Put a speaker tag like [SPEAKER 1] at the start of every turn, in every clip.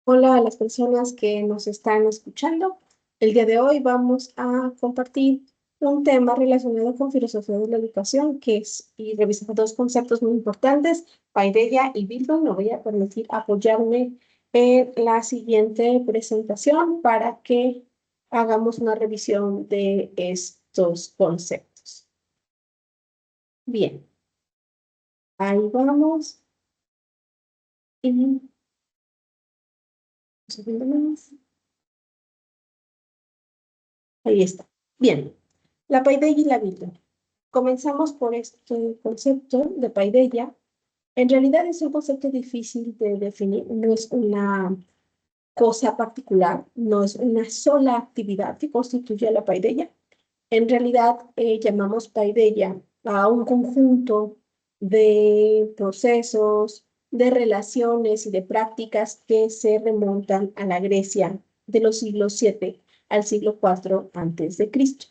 [SPEAKER 1] Hola a las personas que nos están escuchando. El día de hoy vamos a compartir un tema relacionado con filosofía de la educación, y revisar dos conceptos muy importantes, paideia y Bildung. Me voy a permitir apoyarme en la siguiente presentación para que hagamos una revisión de estos conceptos. Bien, ahí vamos. Y un segundo más. Ahí está. Bien, la paideia y la Bildung. Comenzamos por este concepto de paideia. En realidad es un concepto difícil de definir, no es una cosa particular, no es una sola actividad que constituye la paideia. En realidad llamamos paideia a un conjunto de procesos, de relaciones y de prácticas que se remontan a la Grecia de los siglos 7 al siglo 4 antes de Cristo.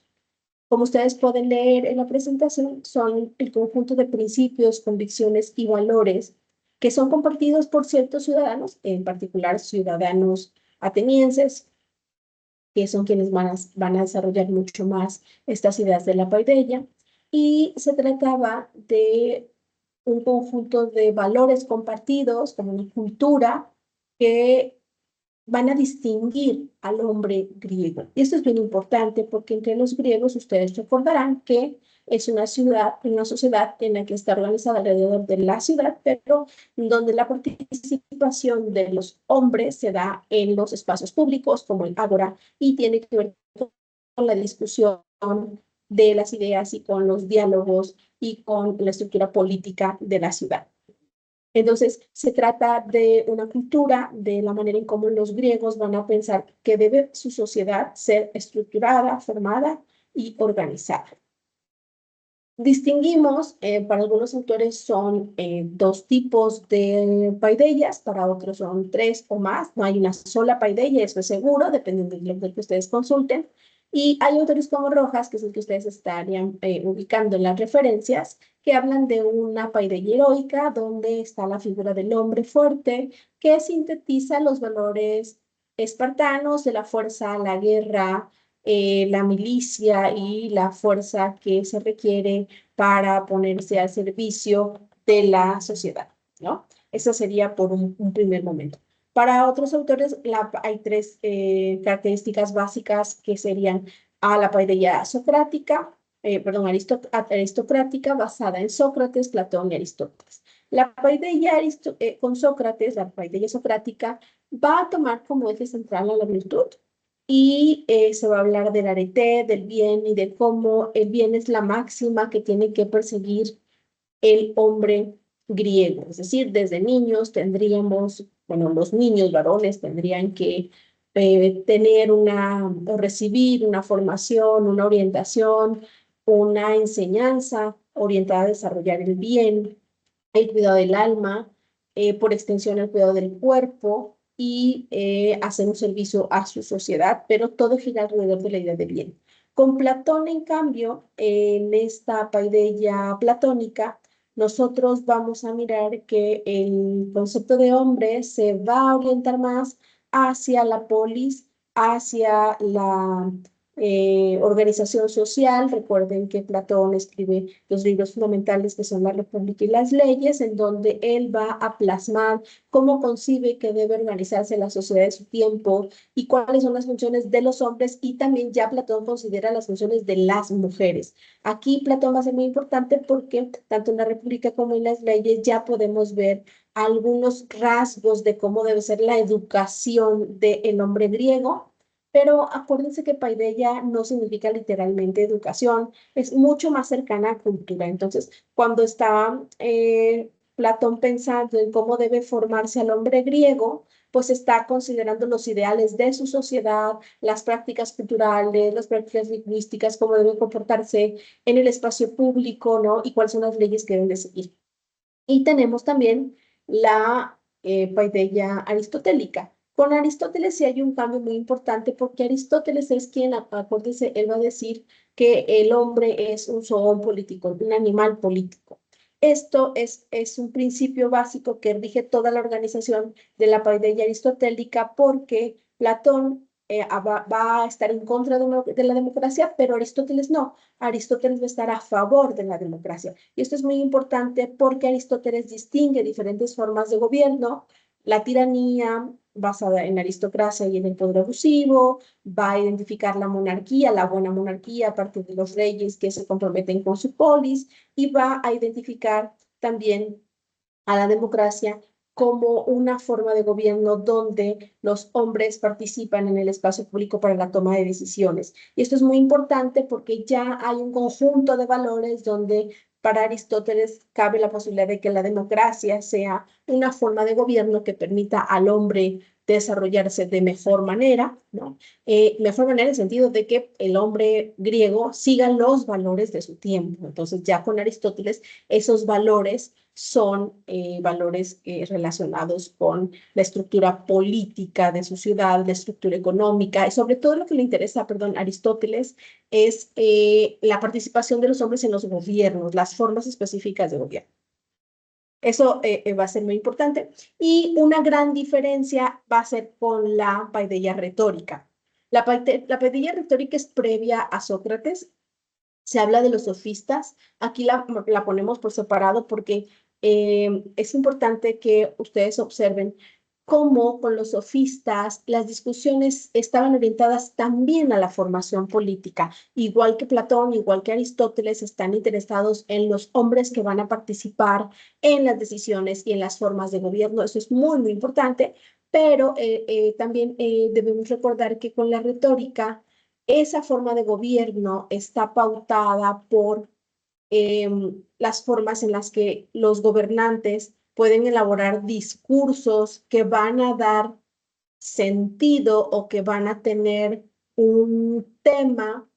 [SPEAKER 1] Como ustedes pueden leer en la presentación, son el conjunto de principios, convicciones y valores que son compartidos por ciertos ciudadanos, en particular ciudadanos atenienses, que son quienes van a desarrollar mucho más estas ideas de la paideia. Y se trataba de un conjunto de valores compartidos, como una cultura que van a distinguir al hombre griego. Y esto es bien importante porque entre los griegos ustedes recordarán que es una ciudad, una sociedad en la que está organizada alrededor de la ciudad, pero donde la participación de los hombres se da en los espacios públicos, como el ágora, y tiene que ver con la discusión de las ideas y con los diálogos y con la estructura política de la ciudad. Entonces, se trata de una cultura, de la manera en cómo los griegos van a pensar que debe su sociedad ser estructurada, formada y organizada. Distinguimos, para algunos autores son dos tipos de paideias, para otros son tres o más. No hay una sola paideia, eso es seguro, dependiendo del que ustedes consulten. Y hay autores como Rojas, que es el que ustedes estarían ubicando en las referencias, que hablan de una paideia heroica, donde está la figura del hombre fuerte, que sintetiza los valores espartanos de la fuerza, la guerra, la milicia y la fuerza que se requiere para ponerse al servicio de la sociedad, ¿no? Eso sería por un primer momento. Para otros autores hay tres características básicas que serían a la paideia socrática, perdón, aristocrática basada en Sócrates, Platón y Aristóteles. La paideia con Sócrates, la paideia socrática, va a tomar como eje central a la virtud y se va a hablar del arete, del bien y de cómo el bien es la máxima que tiene que perseguir el hombre griego. Es decir, desde niños tendríamos, bueno, los niños varones tendrían que tener o recibir una formación, una orientación, una enseñanza orientada a desarrollar el bien, el cuidado del alma, por extensión el cuidado del cuerpo y hacer un servicio a su sociedad, pero todo gira alrededor de la idea de bien. Con Platón, en cambio, en esta paideia platónica, nosotros vamos a mirar que el concepto de hombre se va a orientar más hacia la polis, hacia la organización social. Recuerden que Platón escribe los libros fundamentales que son la República y las leyes, en donde él va a plasmar cómo concibe que debe organizarse la sociedad de su tiempo y cuáles son las funciones de los hombres, y también ya Platón considera las funciones de las mujeres. Aquí Platón va a ser muy importante porque tanto en la República como en las leyes ya podemos ver algunos rasgos de cómo debe ser la educación del hombre griego, pero acuérdense que paideia no significa literalmente educación, es mucho más cercana a cultura. Entonces, cuando está Platón pensando en cómo debe formarse al hombre griego, pues está considerando los ideales de su sociedad, las prácticas culturales, las prácticas lingüísticas, cómo debe comportarse en el espacio público, ¿no? Y cuáles son las leyes que deben de seguir. Y tenemos también la paideia aristotélica. Con Aristóteles sí hay un cambio muy importante porque Aristóteles es quien, acuérdense, él va a decir que el hombre es un zoón político, un animal político. Esto es un principio básico que rige toda la organización de la paideia aristotélica porque Platón va a estar en contra de la democracia, pero Aristóteles no. Aristóteles va a estar a favor de la democracia. Y esto es muy importante porque Aristóteles distingue diferentes formas de gobierno, la tiranía basada en la aristocracia y en el poder abusivo, va a identificar la monarquía, la buena monarquía, a partir de los reyes que se comprometen con su polis, y va a identificar también a la democracia como una forma de gobierno donde los hombres participan en el espacio público para la toma de decisiones. Y esto es muy importante porque ya hay un conjunto de valores donde para Aristóteles cabe la posibilidad de que la democracia sea una forma de gobierno que permita al hombre desarrollarse de mejor manera, ¿no? Mejor manera en el sentido de que el hombre griego siga los valores de su tiempo. Entonces ya con Aristóteles esos valores son valores relacionados con la estructura política de su ciudad, la estructura económica, y sobre todo lo que le interesa, perdón, a Aristóteles es la participación de los hombres en los gobiernos, las formas específicas de gobierno. Eso va a ser muy importante. Y una gran diferencia va a ser con la paideia retórica. La paideia retórica es previa a Sócrates. Se habla de los sofistas. Aquí la ponemos por separado porque es importante que ustedes observen cómo con los sofistas las discusiones estaban orientadas también a la formación política. Igual que Platón, igual que Aristóteles, están interesados en los hombres que van a participar en las decisiones y en las formas de gobierno. Eso es muy, muy importante, pero también debemos recordar que con la retórica, esa forma de gobierno está pautada por las formas en las que los gobernantes pueden elaborar discursos que van a dar sentido o que van a tener un tema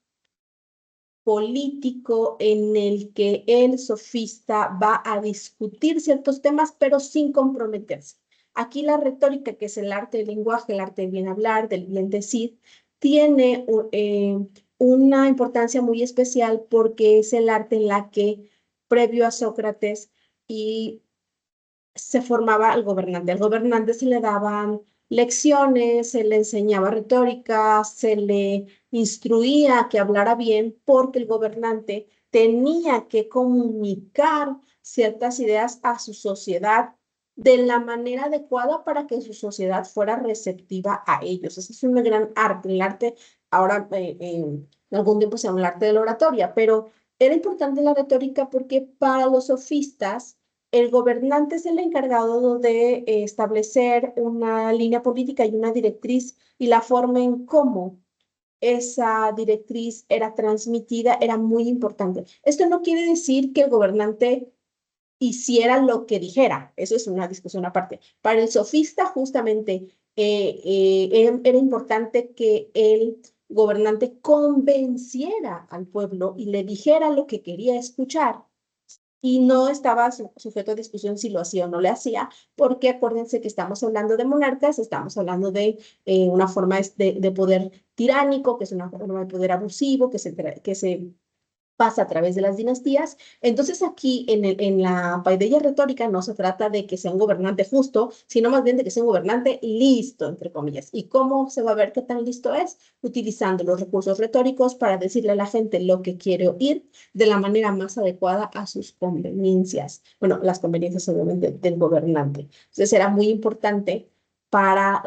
[SPEAKER 1] político en el que el sofista va a discutir ciertos temas, pero sin comprometerse. Aquí la retórica, que es el arte del lenguaje, el arte del bien hablar, del bien decir, tiene una importancia muy especial porque es el arte en la que, previo a Sócrates, y se formaba al gobernante. Al gobernante se le daban lecciones, se le enseñaba retórica, se le instruía que hablara bien porque el gobernante tenía que comunicar ciertas ideas a su sociedad de la manera adecuada para que su sociedad fuera receptiva a ellos. Ese es un gran arte. El arte, ahora en algún tiempo se llama el arte de la oratoria, pero era importante la retórica porque para los sofistas, el gobernante es el encargado de establecer una línea política y una directriz, y la forma en cómo esa directriz era transmitida era muy importante. Esto no quiere decir que el gobernante hiciera lo que dijera, eso es una discusión aparte. Para el sofista, justamente, era importante que el gobernante convenciera al pueblo y le dijera lo que quería escuchar, y no estaba sujeto a discusión si lo hacía o no lo hacía, porque acuérdense que estamos hablando de monarcas, estamos hablando de una forma de poder tiránico, que es una forma de poder abusivo, que se pasa a través de las dinastías. Entonces aquí en la paideia retórica no se trata de que sea un gobernante justo, sino más bien de que sea un gobernante listo, entre comillas. ¿Y cómo se va a ver qué tan listo es? Utilizando los recursos retóricos para decirle a la gente lo que quiere oír de la manera más adecuada a sus conveniencias. Bueno, las conveniencias obviamente del gobernante. Entonces era muy importante para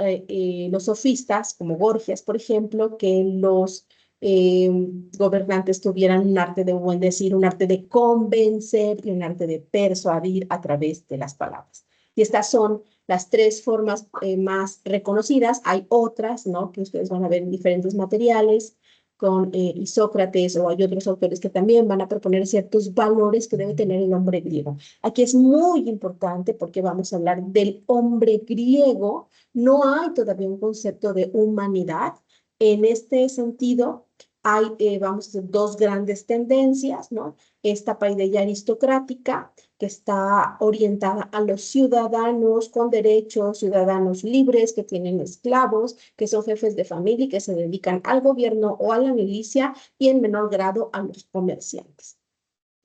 [SPEAKER 1] los sofistas, como Gorgias, por ejemplo, que los eh, gobernantes tuvieran un arte de buen decir, un arte de convencer y un arte de persuadir a través de las palabras. Y estas son las tres formas más reconocidas. Hay otras, ¿no?, que ustedes van a ver en diferentes materiales con Isócrates, o hay otros autores que también van a proponer ciertos valores que debe tener el hombre griego. Aquí es muy importante porque vamos a hablar del hombre griego. No hay todavía un concepto de humanidad. En este sentido, hay, vamos a hacer dos grandes tendencias, ¿no? Esta paideia aristocrática, que está orientada a los ciudadanos con derechos, ciudadanos libres que tienen esclavos, que son jefes de familia y que se dedican al gobierno o a la milicia, y en menor grado a los comerciantes.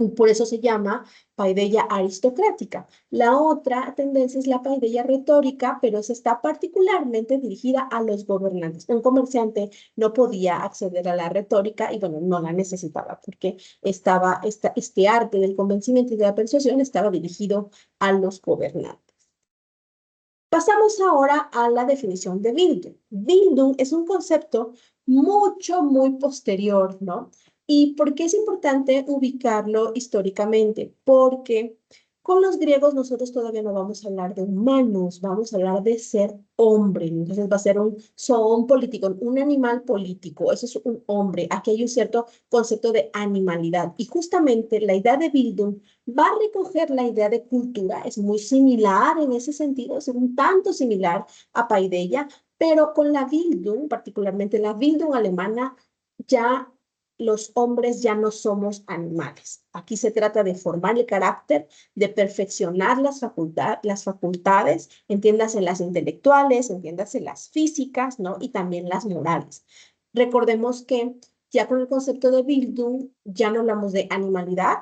[SPEAKER 1] Y por eso se llama paideia aristocrática. La otra tendencia es la paideia retórica, pero esa está particularmente dirigida a los gobernantes. Un comerciante no podía acceder a la retórica y, bueno, no la necesitaba porque este arte del convencimiento y de la persuasión estaba dirigido a los gobernantes. Pasamos ahora a la definición de Bildung. Bildung es un concepto muy posterior, ¿no? ¿Y por qué es importante ubicarlo históricamente? Porque con los griegos nosotros todavía no vamos a hablar de humanos, vamos a hablar de ser hombre. Entonces va a ser un zoon político, un animal político. Eso es un hombre. Aquí hay un cierto concepto de animalidad. Y justamente la idea de Bildung va a recoger la idea de cultura, es muy similar en ese sentido, es un tanto similar a Paideia, pero con la Bildung, particularmente la Bildung alemana, ya los hombres ya no somos animales. Aquí se trata de formar el carácter, de perfeccionar las facultades, entiéndase las intelectuales, entiéndase las físicas, ¿no? Y también las morales. Recordemos que ya con el concepto de Bildung ya no hablamos de animalidad,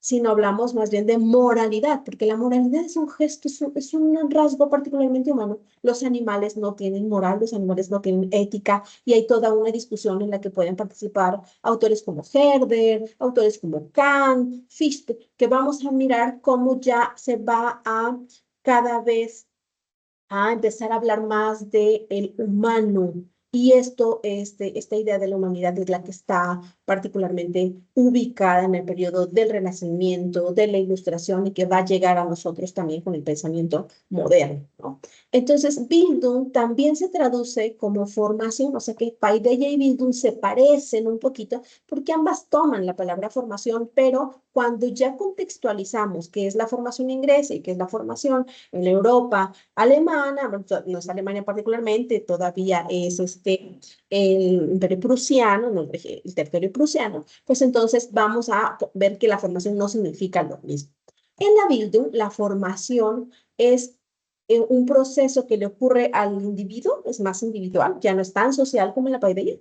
[SPEAKER 1] sino hablamos más bien de moralidad, porque la moralidad es un gesto, es un rasgo particularmente humano. Los animales no tienen moral, los animales no tienen ética, y hay toda una discusión en la que pueden participar autores como Herder, autores como Kant, Fichte, que vamos a mirar cómo ya se va a cada vez a empezar a hablar más de el humano. Y esta idea de la humanidad es la que está particularmente ubicada en el periodo del Renacimiento, de la Ilustración y que va a llegar a nosotros también con el pensamiento moderno, ¿no? Entonces, Bildung también se traduce como formación, o sea que Paideia y Bildung se parecen un poquito porque ambas toman la palabra formación, pero cuando ya contextualizamos qué es la formación inglesa y qué es la formación en Europa alemana, no es Alemania particularmente, todavía es el Imperio Prusiano, no, el territorio prusiano, pues entonces vamos a ver que la formación no significa lo mismo. En la Bildung, la formación es un proceso que le ocurre al individuo, es más individual, ya no es tan social como en la paideia.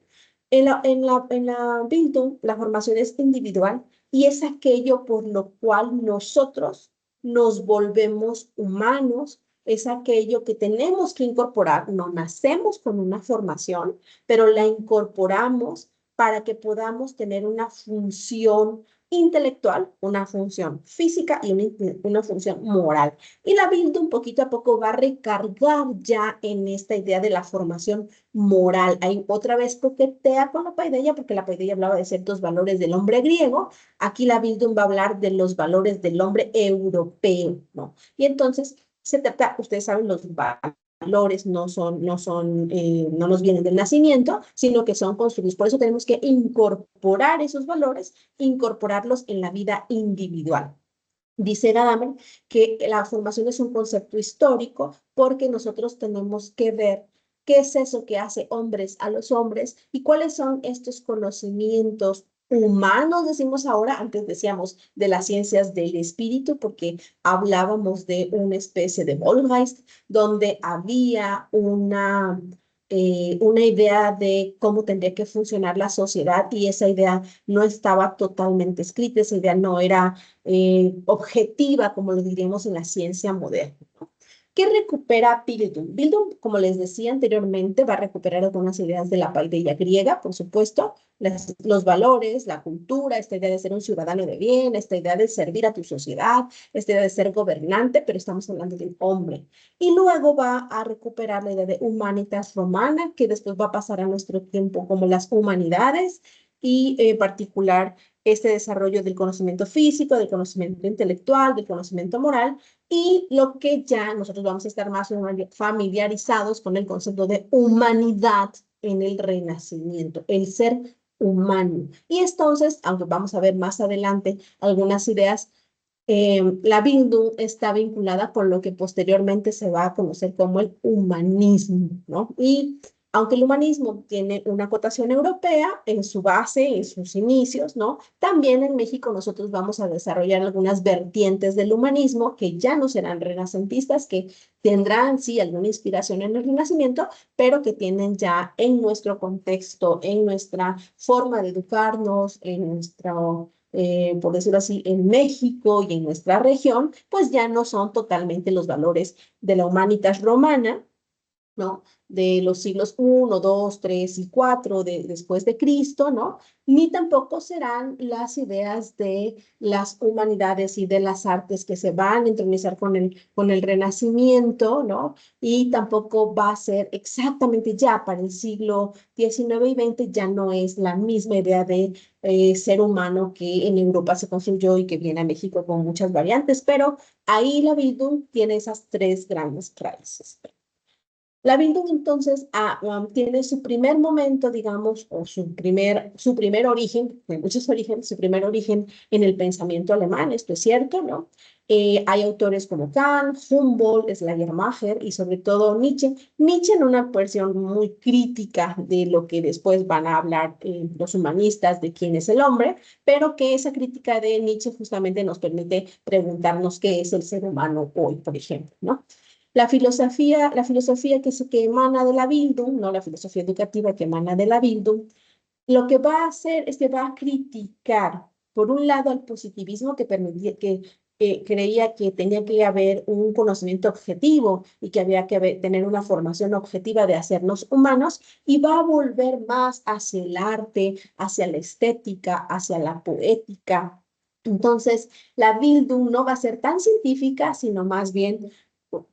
[SPEAKER 1] En la Bildung, la formación es individual y es aquello por lo cual nosotros nos volvemos humanos, es aquello que tenemos que incorporar. No nacemos con una formación, pero la incorporamos para que podamos tener una función intelectual, una función física y una función moral. Y la Bildung poquito a poco va a recargar ya en esta idea de la formación moral. Ahí otra vez coquetea con la paideia, porque la paideia hablaba de ciertos valores del hombre griego. Aquí la Bildung va a hablar de los valores del hombre europeo, ¿no? Y entonces se trata, ustedes saben, los valores no nos vienen del nacimiento, sino que son construidos. Por eso tenemos que incorporar esos valores, incorporarlos en la vida individual. Dice Gadamer que la formación es un concepto histórico porque nosotros tenemos que ver qué es eso que hace hombres a los hombres y cuáles son estos conocimientos humanos, decimos ahora, antes decíamos de las ciencias del espíritu, porque hablábamos de una especie de Vollgeist, donde había una idea de cómo tendría que funcionar la sociedad y esa idea no estaba totalmente escrita, esa idea no era objetiva, como lo diríamos en la ciencia moderna, ¿no? ¿Qué recupera Bildung? Bildung, como les decía anteriormente, va a recuperar algunas ideas de la paideia griega, por supuesto, los valores, la cultura, esta idea de ser un ciudadano de bien, esta idea de servir a tu sociedad, esta idea de ser gobernante, pero estamos hablando de un hombre. Y luego va a recuperar la idea de humanitas romana, que después va a pasar a nuestro tiempo como las humanidades, y en particular este desarrollo del conocimiento físico, del conocimiento intelectual, del conocimiento moral, y lo que ya nosotros vamos a estar más familiarizados con el concepto de humanidad en el Renacimiento, el ser humano. Y entonces, aunque vamos a ver más adelante algunas ideas, la Bildung está vinculada con lo que posteriormente se va a conocer como el humanismo, ¿no? Y aunque el humanismo tiene una acotación europea en su base, en sus inicios, ¿no? También en México nosotros vamos a desarrollar algunas vertientes del humanismo que ya no serán renacentistas, que tendrán, sí, alguna inspiración en el Renacimiento, pero que tienen ya en nuestro contexto, en nuestra forma de educarnos, en nuestro por decirlo así, en México y en nuestra región, pues ya no son totalmente los valores de la humanitas romana, ¿no? De los siglos I, II, III y IV después de Cristo, ¿no? Ni tampoco serán las ideas de las humanidades y de las artes que se van a entronizar con el Renacimiento, ¿no? Y tampoco va a ser exactamente ya para el siglo XIX y XX, ya no es la misma idea de ser humano que en Europa se construyó y que viene a México con muchas variantes, pero ahí la Bildung tiene esas tres grandes raíces. La Bildung entonces tiene su primer momento, digamos, o su primer origen, de muchos orígenes, su primer origen en el pensamiento alemán, esto es cierto, ¿no? Hay autores como Kant, Humboldt, Schleiermacher y sobre todo Nietzsche. Nietzsche en una versión muy crítica de lo que después van a hablar los humanistas de quién es el hombre, pero que esa crítica de Nietzsche justamente nos permite preguntarnos qué es el ser humano hoy, por ejemplo, ¿no? La filosofía que emana de la Bildung, no la filosofía educativa que emana de la Bildung, lo que va a hacer es que va a criticar, por un lado, al positivismo que creía que tenía que haber un conocimiento objetivo y que había que tener una formación objetiva de hacernos humanos, y va a volver más hacia el arte, hacia la estética, hacia la poética. Entonces, la Bildung no va a ser tan científica, sino más bien,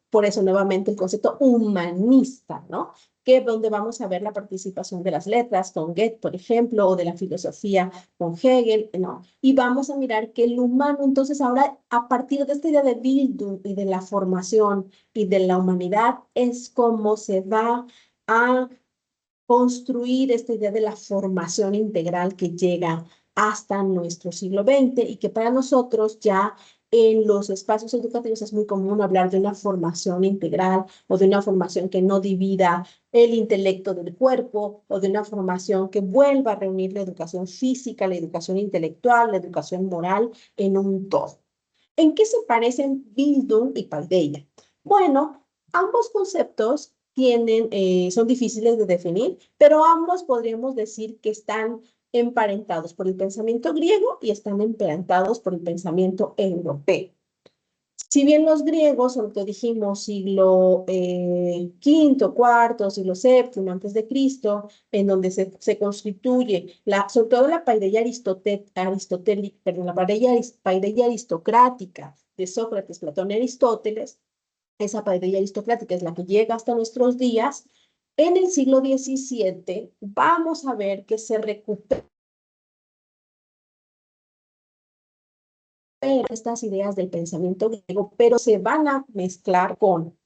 [SPEAKER 1] por eso nuevamente el concepto humanista, ¿no? Que donde vamos a ver la participación de las letras con Goethe, por ejemplo, o de la filosofía con Hegel, ¿no? Y vamos a mirar que el humano, entonces ahora, a partir de esta idea de Bildung y de la formación y de la humanidad, es como se va a construir esta idea de la formación integral que llega hasta nuestro siglo XX y que para nosotros ya en los espacios educativos es muy común hablar de una formación integral o de una formación que no divida el intelecto del cuerpo o de una formación que vuelva a reunir la educación física, la educación intelectual, la educación moral en un todo. ¿En qué se parecen Bildung y Paideia? Bueno, ambos conceptos son difíciles de definir, pero ambos podríamos decir que están emparentados por el pensamiento griego y están emparentados por el pensamiento europeo. Si bien los griegos, como te dijimos, siglo quinto, cuarto, siglo séptimo antes de Cristo, en donde se constituye, sobre todo la paideia aristotélica, perdón, la paideia aristocrática de Sócrates, Platón y Aristóteles, esa paideia aristocrática es la que llega hasta nuestros días. En el siglo XVII vamos a ver que se recupera estas ideas del pensamiento griego, pero se van a mezclar con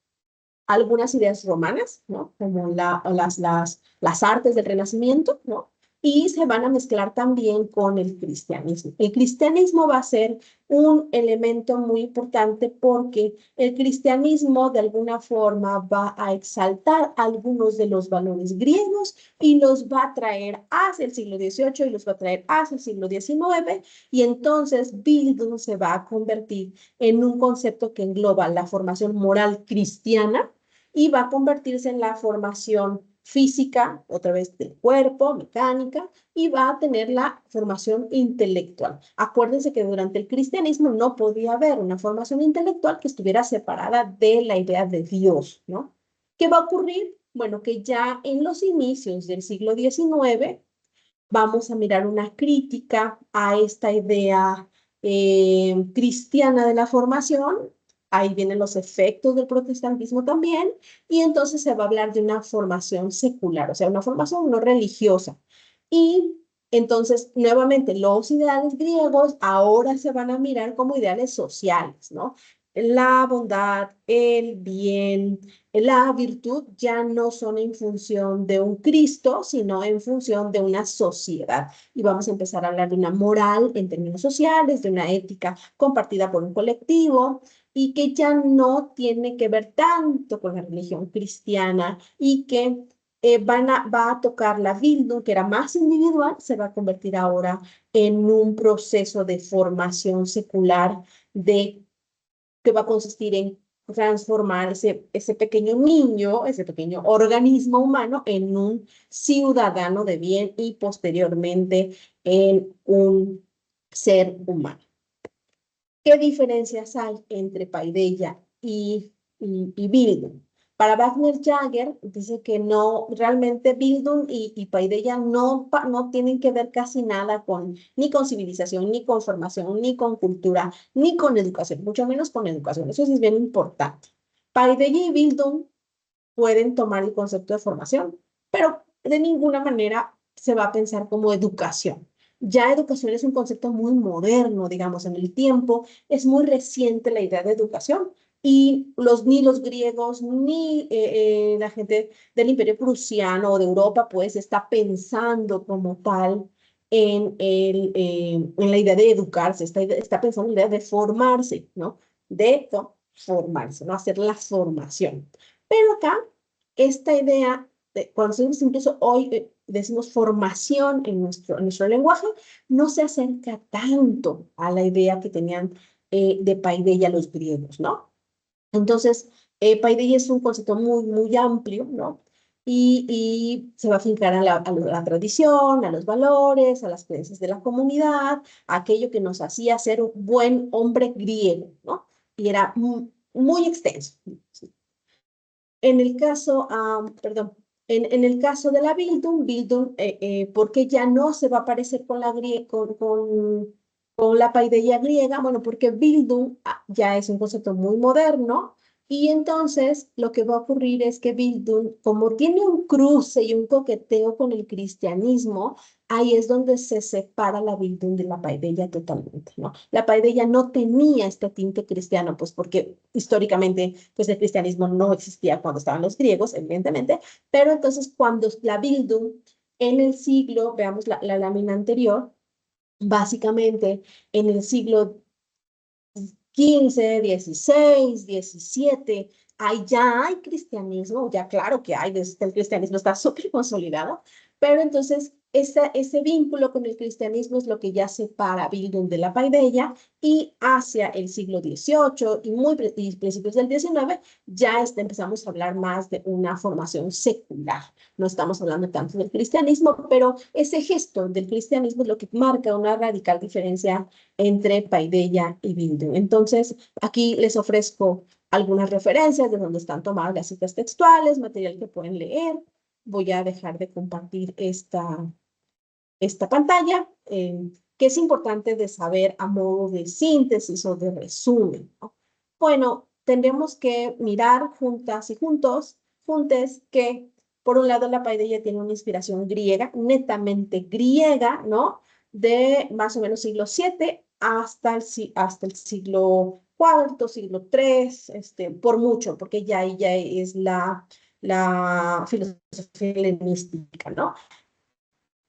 [SPEAKER 1] algunas ideas romanas, ¿no? Como las artes del Renacimiento, ¿no? Y se van a mezclar también con el cristianismo. El cristianismo va a ser un elemento muy importante porque el cristianismo de alguna forma va a exaltar algunos de los valores griegos y los va a traer hacia el siglo XVIII y los va a traer hacia el siglo XIX, y entonces Bildung se va a convertir en un concepto que engloba la formación moral cristiana y va a convertirse en la formación física, otra vez del cuerpo, mecánica, y va a tener la formación intelectual. Acuérdense que durante el cristianismo no podía haber una formación intelectual que estuviera separada de la idea de Dios, ¿no? ¿Qué va a ocurrir? Bueno, que ya en los inicios del siglo XIX vamos a mirar una crítica a esta idea cristiana de la formación. Ahí vienen los efectos del protestantismo también, y entonces se va a hablar de una formación secular, o sea, una formación no religiosa. Y entonces, nuevamente, los ideales griegos ahora se van a mirar como ideales sociales, ¿no? La bondad, el bien, la virtud ya no son en función de un Cristo, sino en función de una sociedad. Y vamos a empezar a hablar de una moral en términos sociales, de una ética compartida por un colectivo, y que ya no tiene que ver tanto con la religión cristiana, y que va a tocar la Bildung, que era más individual, se va a convertir ahora en un proceso de formación secular que va a consistir en transformar ese pequeño niño, ese pequeño organismo humano en un ciudadano de bien y posteriormente en un ser humano. ¿Qué diferencias hay entre paideia y Bildung? Para Wagner Jagger dice que no, realmente Bildung y paideia no tienen que ver casi nada ni con civilización, ni con formación, ni con cultura, ni con educación, mucho menos con educación. Eso sí es bien importante. Paideia y Bildung pueden tomar el concepto de formación, pero de ninguna manera se va a pensar como educación. Ya educación es un concepto muy moderno, digamos, en el tiempo, es muy reciente la idea de educación y ni los griegos ni la gente del Imperio Prusiano o de Europa, pues, está pensando como tal en la idea de educarse, está pensando en la idea de formarse, ¿no? De formarse, ¿no? Hacer la formación. Pero acá, esta idea, cuando decimos incluso hoy decimos formación en nuestro lenguaje, no se acerca tanto a la idea que tenían de paideia los griegos, ¿no? Entonces, paideia es un concepto muy, muy amplio, ¿no? Y se va a fincar a la tradición, a los valores, a las creencias de la comunidad, a aquello que nos hacía ser un buen hombre griego, ¿no? Y era muy extenso. En el caso, perdón, en el caso de la Bildung, ¿por qué ya no se va a parecer con la paideia griega? Bueno, porque Bildung ya es un concepto muy moderno y entonces lo que va a ocurrir es que Bildung, como tiene un cruce y un coqueteo con el cristianismo, ahí es donde se separa la Bildung de la paideia totalmente, ¿no? La paideia no tenía este tinte cristiano, pues porque históricamente pues el cristianismo no existía cuando estaban los griegos, evidentemente, pero entonces cuando la Bildung en el siglo, veamos la lámina anterior, básicamente en el siglo 15, 16, 17, ahí ya hay cristianismo, ya claro que hay, desde el cristianismo está súper consolidado, pero entonces ese vínculo con el cristianismo es lo que ya separa a Bildung de la paideia y hacia el siglo XVIII y principios del XIX ya empezamos a hablar más de una formación secular. No estamos hablando tanto del cristianismo, pero ese gesto del cristianismo es lo que marca una radical diferencia entre paideia y Bildung. Entonces, aquí les ofrezco algunas referencias de donde están tomadas las citas textuales, material que pueden leer. Voy a dejar de compartir esta pantalla, que es importante de saber a modo de síntesis o de resumen, ¿no? Bueno, tendremos que mirar juntas y juntes, que por un lado la paideia tiene una inspiración griega, netamente griega, ¿no? De más o menos siglo VII hasta el siglo IV, siglo III, por mucho, porque ya es la filosofía helenística, ¿no?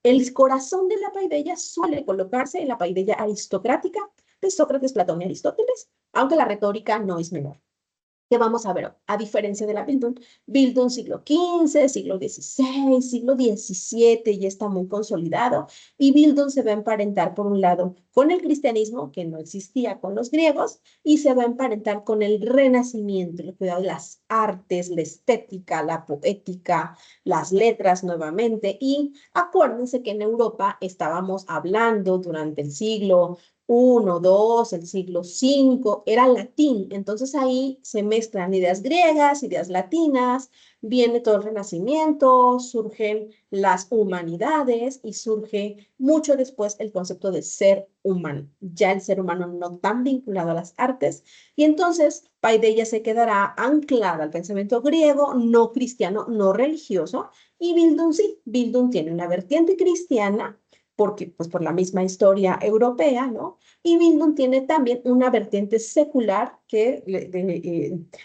[SPEAKER 1] El corazón de la paideia suele colocarse en la paideia aristocrática de Sócrates, Platón y Aristóteles, aunque la retórica no es menor. ¿Qué vamos a ver hoy? A diferencia de la Bildung siglo XV, siglo XVI, siglo XVII ya está muy consolidado y Bildung se va a emparentar por un lado con el cristianismo, que no existía con los griegos, y se va a emparentar con el renacimiento, el cuidado de las artes, la estética, la poética, las letras nuevamente. Y acuérdense que en Europa estábamos hablando durante el siglo uno, dos, el siglo V, era latín. Entonces ahí se mezclan ideas griegas, ideas latinas, viene todo el Renacimiento, surgen las humanidades y surge mucho después el concepto de ser humano. Ya el ser humano no tan vinculado a las artes. Y entonces paideia se quedará anclada al pensamiento griego, no cristiano, no religioso. Y Bildung sí, Bildung tiene una vertiente cristiana porque, pues por la misma historia europea, ¿no? Y Bildung tiene también una vertiente secular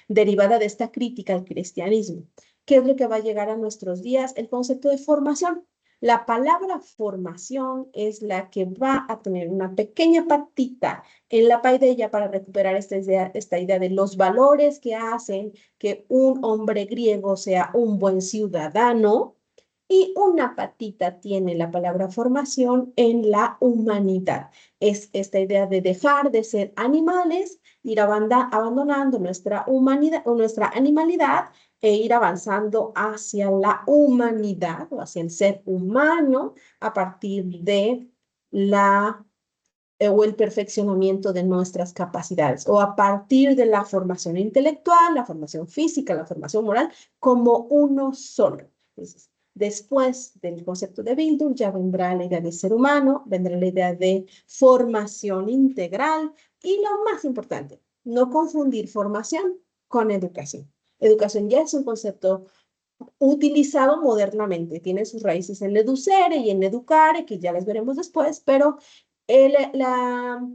[SPEAKER 1] derivada de esta crítica al cristianismo. ¿Qué es lo que va a llegar a nuestros días? El concepto de formación. La palabra formación es la que va a tener una pequeña patita en la paideia para recuperar esta idea de los valores que hacen que un hombre griego sea un buen ciudadano, y una patita tiene la palabra formación en la humanidad. Es esta idea de dejar de ser animales, ir abandonando nuestra humanidad o nuestra animalidad e ir avanzando hacia la humanidad o hacia el ser humano a partir de la o el perfeccionamiento de nuestras capacidades, o a partir de la formación intelectual, la formación física, la formación moral, como uno solo. Entonces, después del concepto de Bildung ya vendrá la idea de ser humano, vendrá la idea de formación integral y lo más importante, no confundir formación con educación. Educación ya es un concepto utilizado modernamente. Tiene sus raíces en Educere y en Educare, que ya las veremos después, pero la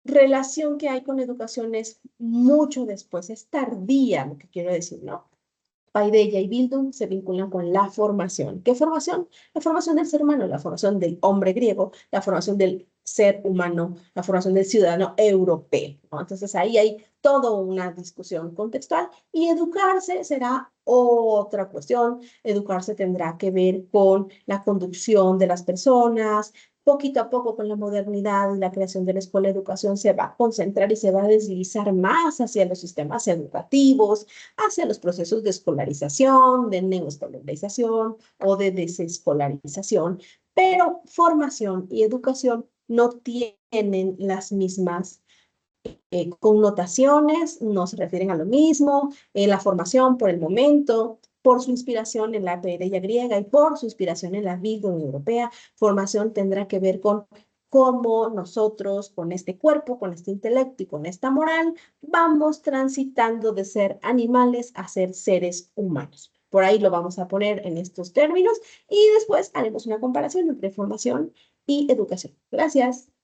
[SPEAKER 1] relación que hay con educación es mucho después, es tardía, lo que quiero decir, ¿no? Paideia y Bildung se vinculan con la formación. ¿Qué formación? La formación del ser humano, la formación del hombre griego, la formación del ser humano, la formación del ciudadano europeo, ¿no? Entonces ahí hay toda una discusión contextual y educarse será otra cuestión. Educarse tendrá que ver con la conducción de las personas. Poquito a poco con la modernidad y la creación de la escuela de educación se va a concentrar y se va a deslizar más hacia los sistemas educativos, hacia los procesos de escolarización, de neoescolarización o de desescolarización, pero formación y educación no tienen las mismas connotaciones, no se refieren a lo mismo. La formación por el momento, por su inspiración en la paideia griega y por su inspiración en la vida europea, formación tendrá que ver con cómo nosotros, con este cuerpo, con este intelecto y con esta moral, vamos transitando de ser animales a ser seres humanos. Por ahí lo vamos a poner en estos términos y después haremos una comparación entre formación y educación. Gracias.